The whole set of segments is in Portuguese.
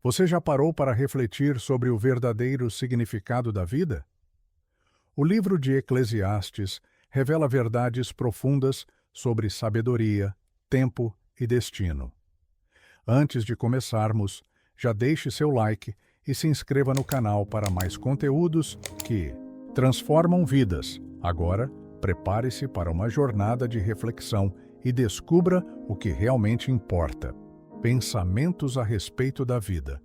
Você já parou para refletir sobre o verdadeiro significado da vida? O livro de Eclesiastes revela verdades profundas sobre sabedoria, tempo e destino. Antes de começarmos, já deixe seu like e se inscreva no canal para mais conteúdos que transformam vidas. Agora, prepare-se para uma jornada de reflexão e descubra o que realmente importa. Pensamentos a respeito da vida.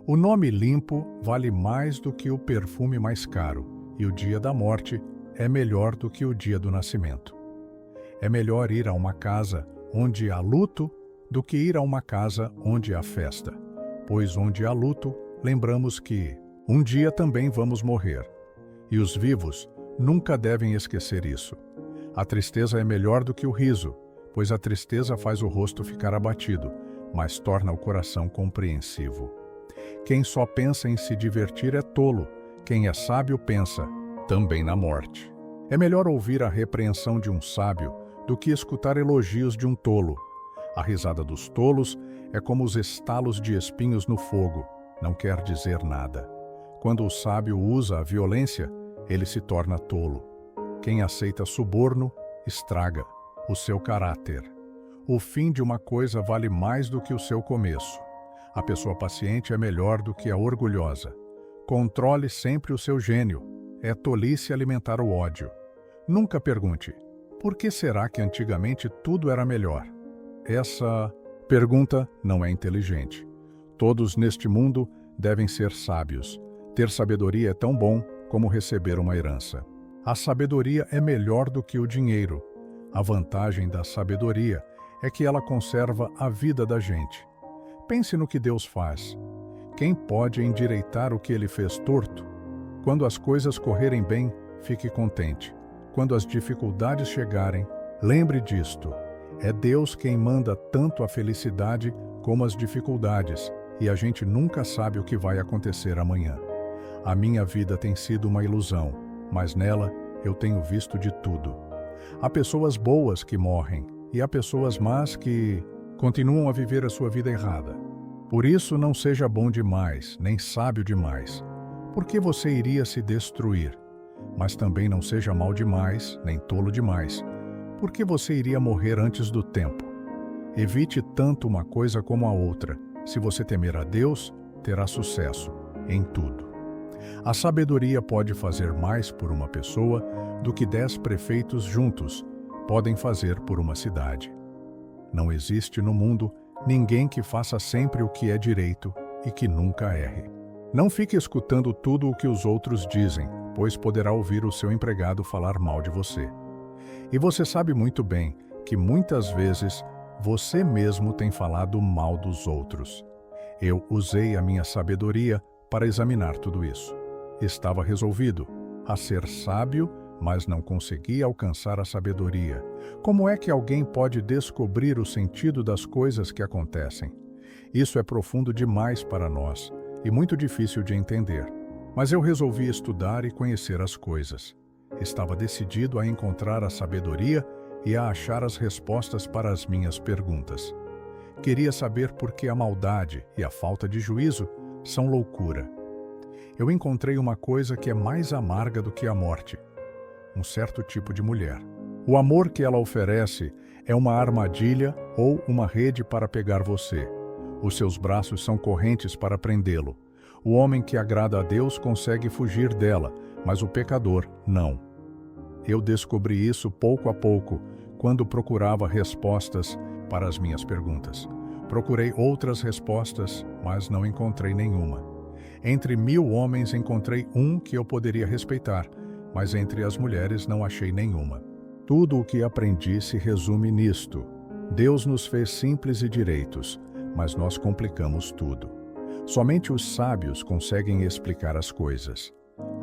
O nome limpo vale mais do que o perfume mais caro, e o dia da morte é melhor do que o dia do nascimento. É melhor ir a uma casa onde há luto do que ir a uma casa onde há festa, pois onde há luto, lembramos que um dia também vamos morrer, e os vivos nunca devem esquecer isso. A tristeza é melhor do que o riso, pois a tristeza faz o rosto ficar abatido, mas torna o coração compreensivo. Quem só pensa em se divertir é tolo, quem é sábio pensa também na morte. É melhor ouvir a repreensão de um sábio do que escutar elogios de um tolo. A risada dos tolos é como os estalos de espinhos no fogo, não quer dizer nada. Quando o sábio usa a violência, ele se torna tolo. Quem aceita suborno, estraga o seu caráter. O fim de uma coisa vale mais do que o seu começo. A pessoa paciente é melhor do que a orgulhosa. Controle sempre o seu gênio. É tolice alimentar o ódio. Nunca pergunte, por que será que antigamente tudo era melhor? Essa pergunta não é inteligente. Todos neste mundo devem ser sábios. Ter sabedoria é tão bom como receber uma herança. A sabedoria é melhor do que o dinheiro. A vantagem da sabedoria é que ela conserva a vida da gente. Pense no que Deus faz. Quem pode endireitar o que Ele fez torto? Quando as coisas correrem bem, fique contente. Quando as dificuldades chegarem, lembre disto. É Deus quem manda tanto a felicidade como as dificuldades, e a gente nunca sabe o que vai acontecer amanhã. A minha vida tem sido uma ilusão, mas nela eu tenho visto de tudo. Há pessoas boas que morrem, e há pessoas más que continuam a viver a sua vida errada. Por isso, não seja bom demais, nem sábio demais, porque você iria se destruir. Mas também não seja mau demais, nem tolo demais, porque você iria morrer antes do tempo. Evite tanto uma coisa como a outra. Se você temer a Deus, terá sucesso em tudo. A sabedoria pode fazer mais por uma pessoa do que 10 prefeitos juntos podem fazer por uma cidade. Não existe no mundo ninguém que faça sempre o que é direito e que nunca erre. Não fique escutando tudo o que os outros dizem, pois poderá ouvir o seu empregado falar mal de você. E você sabe muito bem que muitas vezes você mesmo tem falado mal dos outros. Eu usei a minha sabedoria para examinar tudo isso. Estava resolvido a ser sábio, mas não conseguia alcançar a sabedoria. Como é que alguém pode descobrir o sentido das coisas que acontecem? Isso é profundo demais para nós e muito difícil de entender. Mas eu resolvi estudar e conhecer as coisas. Estava decidido a encontrar a sabedoria e a achar as respostas para as minhas perguntas. Queria saber por que a maldade e a falta de juízo são loucura. Eu encontrei uma coisa que é mais amarga do que a morte: um certo tipo de mulher. O amor que ela oferece é uma armadilha ou uma rede para pegar você. Os seus braços são correntes para prendê-lo. O homem que agrada a Deus consegue fugir dela, mas o pecador não. Eu descobri isso pouco a pouco, quando procurava respostas para as minhas perguntas. Procurei outras respostas, mas não encontrei nenhuma. Entre 1000 homens encontrei um que eu poderia respeitar, mas entre as mulheres não achei nenhuma. Tudo o que aprendi se resume nisto. Deus nos fez simples e direitos, mas nós complicamos tudo. Somente os sábios conseguem explicar as coisas.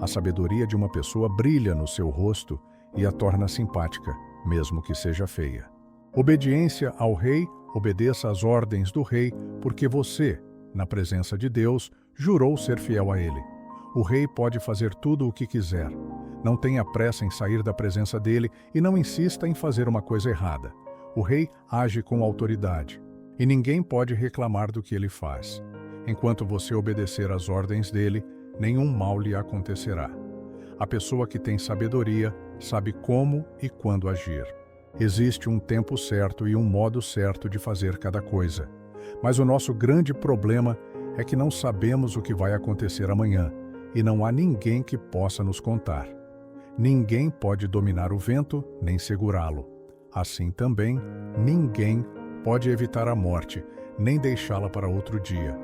A sabedoria de uma pessoa brilha no seu rosto e a torna simpática, mesmo que seja feia. Obediência ao rei, obedeça às ordens do rei, porque você, na presença de Deus, jurou ser fiel a ele. O rei pode fazer tudo o que quiser. Não tenha pressa em sair da presença dele e não insista em fazer uma coisa errada. O rei age com autoridade, e ninguém pode reclamar do que ele faz. Enquanto você obedecer às ordens dele, nenhum mal lhe acontecerá. A pessoa que tem sabedoria sabe como e quando agir. Existe um tempo certo e um modo certo de fazer cada coisa. Mas o nosso grande problema é que não sabemos o que vai acontecer amanhã e não há ninguém que possa nos contar. Ninguém pode dominar o vento nem segurá-lo. Assim também, ninguém pode evitar a morte nem deixá-la para outro dia.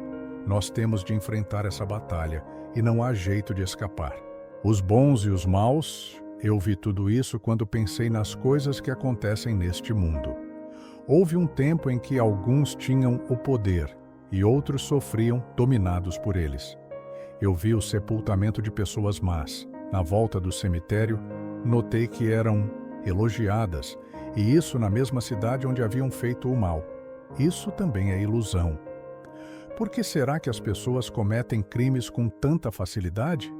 Nós temos de enfrentar essa batalha e não há jeito de escapar. Os bons e os maus, eu vi tudo isso quando pensei nas coisas que acontecem neste mundo. Houve um tempo em que alguns tinham o poder e outros sofriam dominados por eles. Eu vi o sepultamento de pessoas más. Na volta do cemitério, notei que eram elogiadas, e isso na mesma cidade onde haviam feito o mal. Isso também é ilusão. Por que será que as pessoas cometem crimes com tanta facilidade?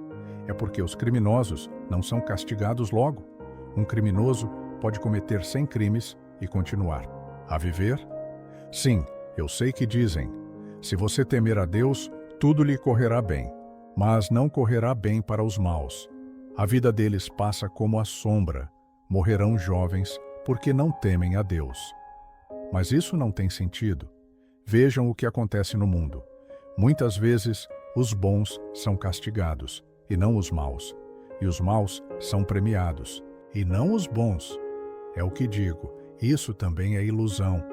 É porque os criminosos não são castigados logo. Um criminoso pode cometer 100 crimes e continuar a viver? Sim, eu sei que dizem: se você temer a Deus, tudo lhe correrá bem. Mas não correrá bem para os maus. A vida deles passa como a sombra. Morrerão jovens porque não temem a Deus. Mas isso não tem sentido. Vejam o que acontece no mundo. Muitas vezes, os bons são castigados, e não os maus. E os maus são premiados, e não os bons. É o que digo, isso também é ilusão.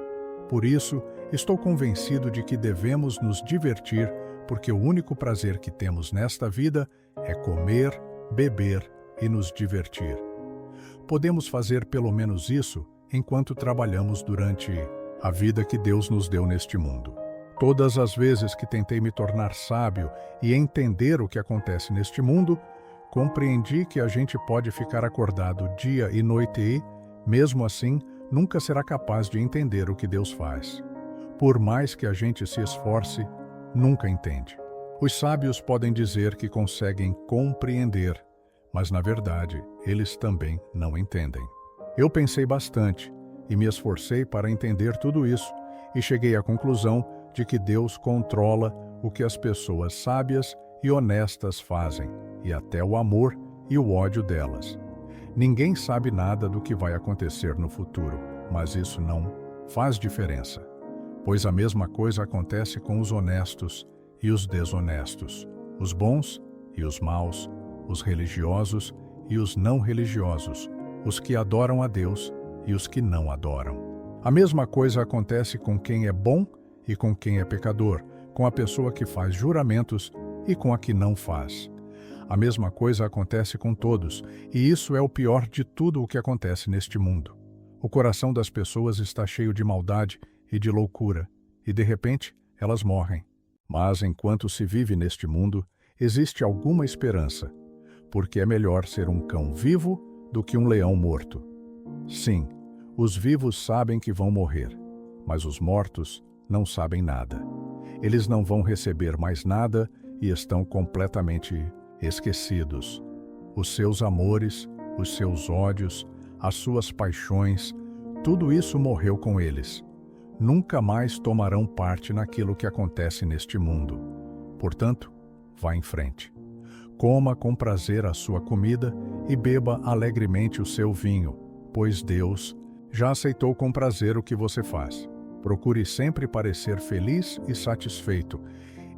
Por isso, estou convencido de que devemos nos divertir, porque o único prazer que temos nesta vida é comer, beber e nos divertir. Podemos fazer pelo menos isso enquanto trabalhamos durante a vida que Deus nos deu neste mundo. Todas as vezes que tentei me tornar sábio e entender o que acontece neste mundo, compreendi que a gente pode ficar acordado dia e noite e, mesmo assim, nunca será capaz de entender o que Deus faz. Por mais que a gente se esforce, nunca entende. Os sábios podem dizer que conseguem compreender, mas na verdade, eles também não entendem. Eu pensei bastante e me esforcei para entender tudo isso e cheguei à conclusão de que Deus controla o que as pessoas sábias e honestas fazem, e até o amor e o ódio delas. Ninguém sabe nada do que vai acontecer no futuro, mas isso não faz diferença, pois a mesma coisa acontece com os honestos e os desonestos, os bons e os maus, os religiosos e os não religiosos, os que adoram a Deus e os que não adoram. A mesma coisa acontece com quem é bom e com quem é pecador, com a pessoa que faz juramentos e com a que não faz. A mesma coisa acontece com todos, e isso é o pior de tudo o que acontece neste mundo. O coração das pessoas está cheio de maldade e de loucura, e de repente elas morrem. Mas enquanto se vive neste mundo, existe alguma esperança, porque é melhor ser um cão vivo do que um leão morto. Sim, os vivos sabem que vão morrer, mas os mortos não sabem nada. Eles não vão receber mais nada e estão completamente esquecidos. Os seus amores, os seus ódios, as suas paixões, tudo isso morreu com eles. Nunca mais tomarão parte naquilo que acontece neste mundo. Portanto, vá em frente. Coma com prazer a sua comida e beba alegremente o seu vinho, pois Deus já aceitou com prazer o que você faz. Procure sempre parecer feliz e satisfeito.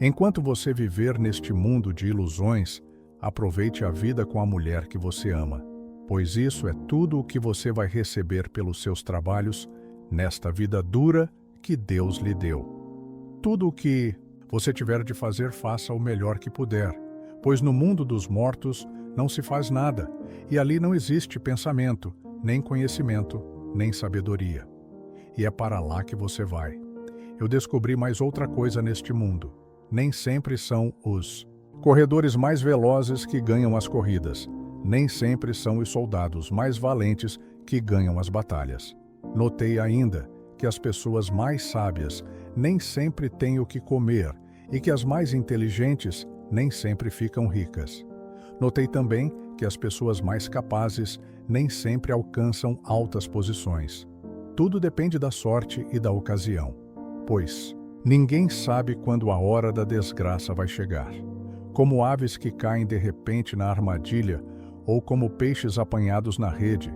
Enquanto você viver neste mundo de ilusões, aproveite a vida com a mulher que você ama, pois isso é tudo o que você vai receber pelos seus trabalhos nesta vida dura que Deus lhe deu. Tudo o que você tiver de fazer, faça o melhor que puder, pois no mundo dos mortos não se faz nada, e ali não existe pensamento, nem conhecimento, nem sabedoria. E é para lá que você vai. Eu descobri mais outra coisa neste mundo. Nem sempre são os corredores mais velozes que ganham as corridas. Nem sempre são os soldados mais valentes que ganham as batalhas. Notei ainda que as pessoas mais sábias nem sempre têm o que comer e que as mais inteligentes nem sempre ficam ricas. Notei também que as pessoas mais capazes nem sempre alcançam altas posições. Tudo depende da sorte e da ocasião, pois Ninguém sabe quando a hora da desgraça vai chegar. Como aves que caem de repente na armadilha, ou como peixes apanhados na rede,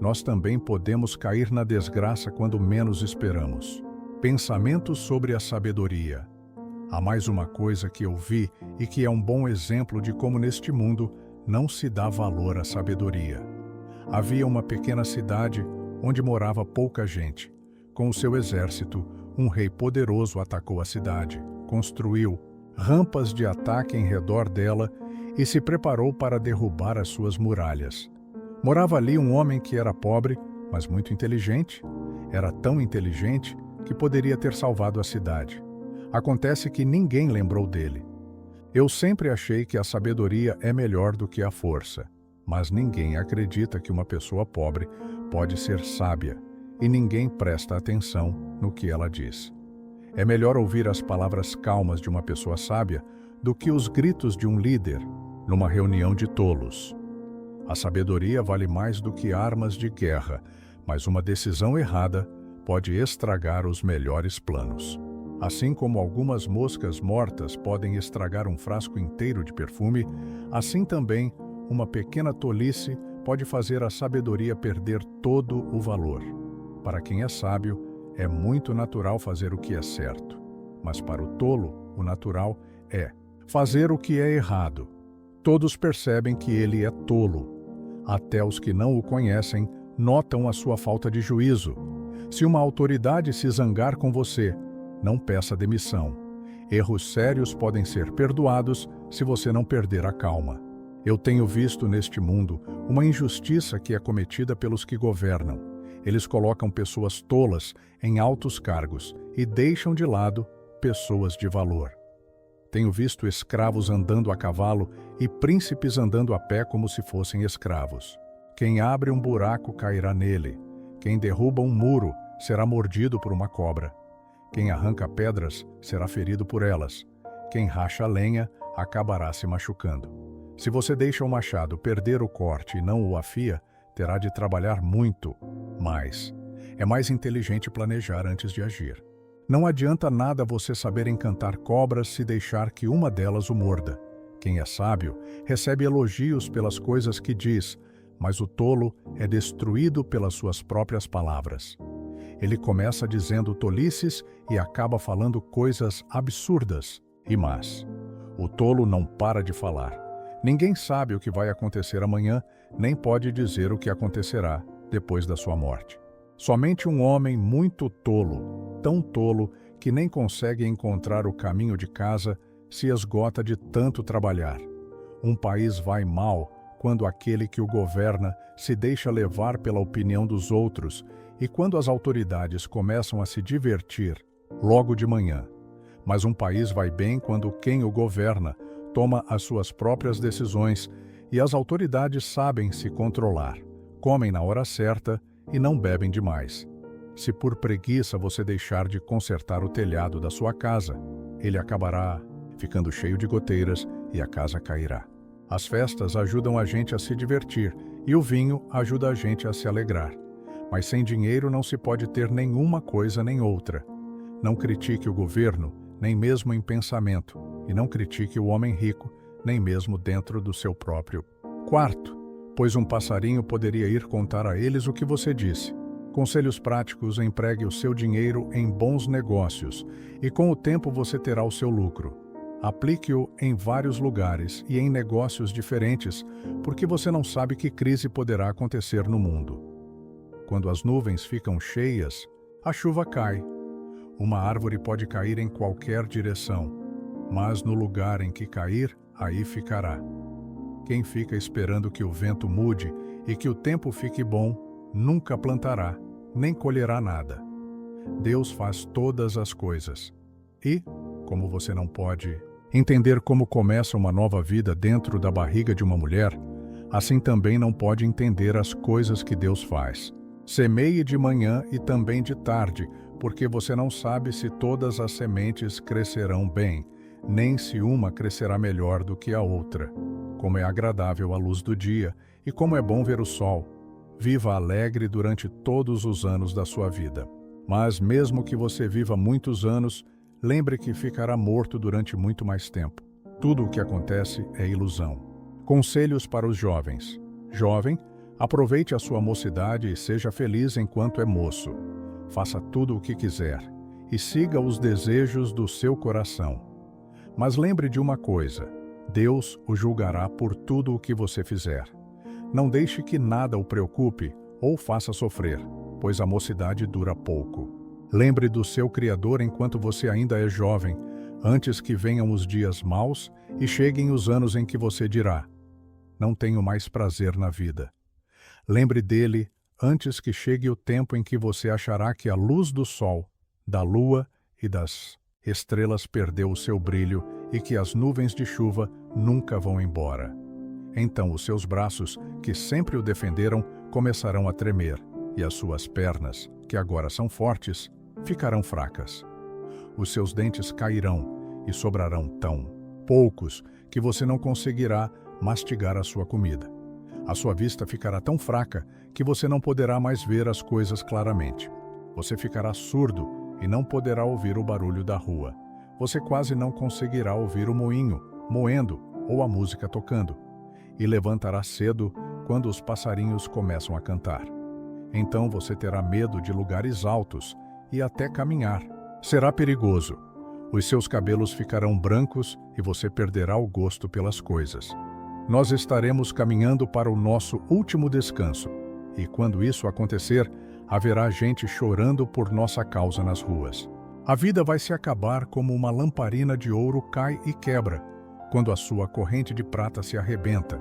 nós também podemos cair na desgraça quando menos esperamos. Pensamentos sobre a sabedoria. Há mais uma coisa que eu vi e que é um bom exemplo de como neste mundo não se dá valor à sabedoria. Havia uma pequena cidade onde morava pouca gente. Com o seu exército, um rei poderoso atacou a cidade, construiu rampas de ataque em redor dela e se preparou para derrubar as suas muralhas. Morava ali um homem que era pobre, mas muito inteligente. Era tão inteligente que poderia ter salvado a cidade. Acontece que ninguém lembrou dele. Eu sempre achei que a sabedoria é melhor do que a força, mas ninguém acredita que uma pessoa pobre pode ser sábia, e ninguém presta atenção no que ela diz. É melhor ouvir as palavras calmas de uma pessoa sábia do que os gritos de um líder numa reunião de tolos. A sabedoria vale mais do que armas de guerra, mas uma decisão errada pode estragar os melhores planos. Assim como algumas moscas mortas podem estragar um frasco inteiro de perfume, assim também uma pequena tolice pode fazer a sabedoria perder todo o valor. Para quem é sábio, é muito natural fazer o que é certo, mas para o tolo, o natural é fazer o que é errado. Todos percebem que ele é tolo. Até os que não o conhecem notam a sua falta de juízo. Se uma autoridade se zangar com você, não peça demissão. Erros sérios podem ser perdoados se você não perder a calma. Eu tenho visto neste mundo uma injustiça que é cometida pelos que governam. Eles colocam pessoas tolas em altos cargos e deixam de lado pessoas de valor. Tenho visto escravos andando a cavalo e príncipes andando a pé como se fossem escravos. Quem abre um buraco cairá nele. Quem derruba um muro será mordido por uma cobra. Quem arranca pedras será ferido por elas. Quem racha lenha acabará se machucando. Se você deixa o machado perder o corte e não o afia, terá de trabalhar muito mais. É mais inteligente planejar antes de agir. Não adianta nada você saber encantar cobras se deixar que uma delas o morda. Quem é sábio recebe elogios pelas coisas que diz, mas o tolo é destruído pelas suas próprias palavras. Ele começa dizendo tolices e acaba falando coisas absurdas e más. O tolo não para de falar. Ninguém sabe o que vai acontecer amanhã, nem pode dizer o que acontecerá depois da sua morte. Somente um homem muito tolo, tão tolo que nem consegue encontrar o caminho de casa, se esgota de tanto trabalhar. Um país vai mal quando aquele que o governa se deixa levar pela opinião dos outros e quando as autoridades começam a se divertir logo de manhã. Mas um país vai bem quando quem o governa toma as suas próprias decisões e as autoridades sabem se controlar, comem na hora certa e não bebem demais. Se por preguiça você deixar de consertar o telhado da sua casa, ele acabará ficando cheio de goteiras e a casa cairá. As festas ajudam a gente a se divertir e o vinho ajuda a gente a se alegrar. Mas sem dinheiro não se pode ter nenhuma coisa nem outra. Não critique o governo, nem mesmo em pensamento, e não critique o homem rico, nem mesmo dentro do seu próprio quarto, pois um passarinho poderia ir contar a eles o que você disse. Conselhos práticos: empregue o seu dinheiro em bons negócios, e com o tempo você terá o seu lucro. Aplique-o em vários lugares e em negócios diferentes, porque você não sabe que crise poderá acontecer no mundo. Quando as nuvens ficam cheias, a chuva cai. Uma árvore pode cair em qualquer direção, mas no lugar em que cair, aí ficará. Quem fica esperando que o vento mude e que o tempo fique bom, nunca plantará, nem colherá nada. Deus faz todas as coisas. E, como você não pode entender como começa uma nova vida dentro da barriga de uma mulher, assim também não pode entender as coisas que Deus faz. Semeie de manhã e também de tarde, porque você não sabe se todas as sementes crescerão bem, nem se uma crescerá melhor do que a outra. Como é agradável a luz do dia e como é bom ver o sol. Viva alegre durante todos os anos da sua vida. Mas mesmo que você viva muitos anos, lembre que ficará morto durante muito mais tempo. Tudo o que acontece é ilusão. Conselhos para os jovens. Jovem, aproveite a sua mocidade e seja feliz enquanto é moço. Faça tudo o que quiser e siga os desejos do seu coração. Mas lembre de uma coisa: Deus o julgará por tudo o que você fizer. Não deixe que nada o preocupe ou faça sofrer, pois a mocidade dura pouco. Lembre do seu Criador enquanto você ainda é jovem, antes que venham os dias maus e cheguem os anos em que você dirá: não tenho mais prazer na vida. Lembre dele antes que chegue o tempo em que você achará que a luz do sol, da lua e das estrelas perdeu o seu brilho e que as nuvens de chuva nunca vão embora. Então os seus braços, que sempre o defenderam, começarão a tremer, e as suas pernas, que agora são fortes, ficarão fracas. Os seus dentes cairão e sobrarão tão poucos que você não conseguirá mastigar a sua comida. A sua vista ficará tão fraca que você não poderá mais ver as coisas claramente. Você ficará surdo e não poderá ouvir o barulho da rua. Você quase não conseguirá ouvir o moinho moendo ou a música tocando. E levantará cedo quando os passarinhos começam a cantar. Então você terá medo de lugares altos e até caminhar. Será perigoso. Os seus cabelos ficarão brancos e você perderá o gosto pelas coisas. Nós estaremos caminhando para o nosso último descanso, e quando isso acontecer, haverá gente chorando por nossa causa nas ruas. A vida vai se acabar como uma lamparina de ouro cai e quebra, quando a sua corrente de prata se arrebenta,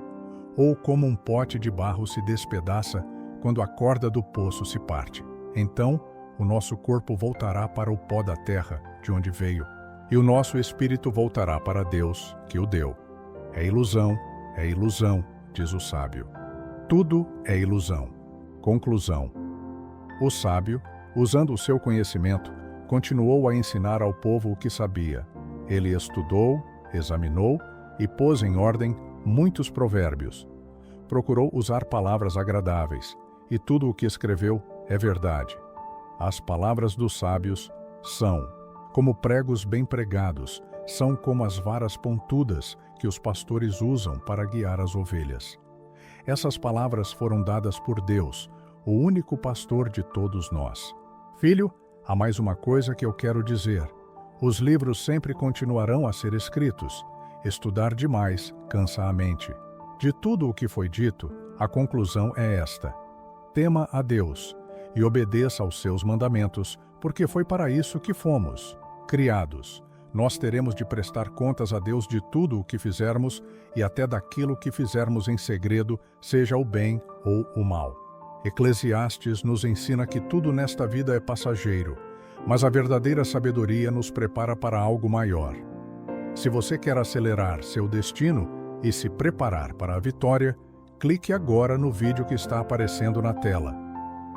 ou como um pote de barro se despedaça quando a corda do poço se parte. Então, o nosso corpo voltará para o pó da terra, de onde veio, e o nosso espírito voltará para Deus, que o deu. É ilusão, diz o sábio. Tudo é ilusão. Conclusão. O sábio, usando o seu conhecimento, continuou a ensinar ao povo o que sabia. Ele estudou, examinou e pôs em ordem muitos provérbios. Procurou usar palavras agradáveis, e tudo o que escreveu é verdade. As palavras dos sábios são como pregos bem pregados, são como as varas pontudas que os pastores usam para guiar as ovelhas. Essas palavras foram dadas por Deus, o único pastor de todos nós. Filho, há mais uma coisa que eu quero dizer. Os livros sempre continuarão a ser escritos. Estudar demais cansa a mente. De tudo o que foi dito, a conclusão é esta: tema a Deus e obedeça aos seus mandamentos, porque foi para isso que fomos criados. Nós teremos de prestar contas a Deus de tudo o que fizermos e até daquilo que fizermos em segredo, seja o bem ou o mal. Eclesiastes nos ensina que tudo nesta vida é passageiro, mas a verdadeira sabedoria nos prepara para algo maior. Se você quer acelerar seu destino e se preparar para a vitória, clique agora no vídeo que está aparecendo na tela.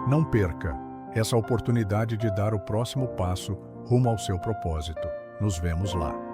Não perca essa oportunidade de dar o próximo passo rumo ao seu propósito. Nos vemos lá.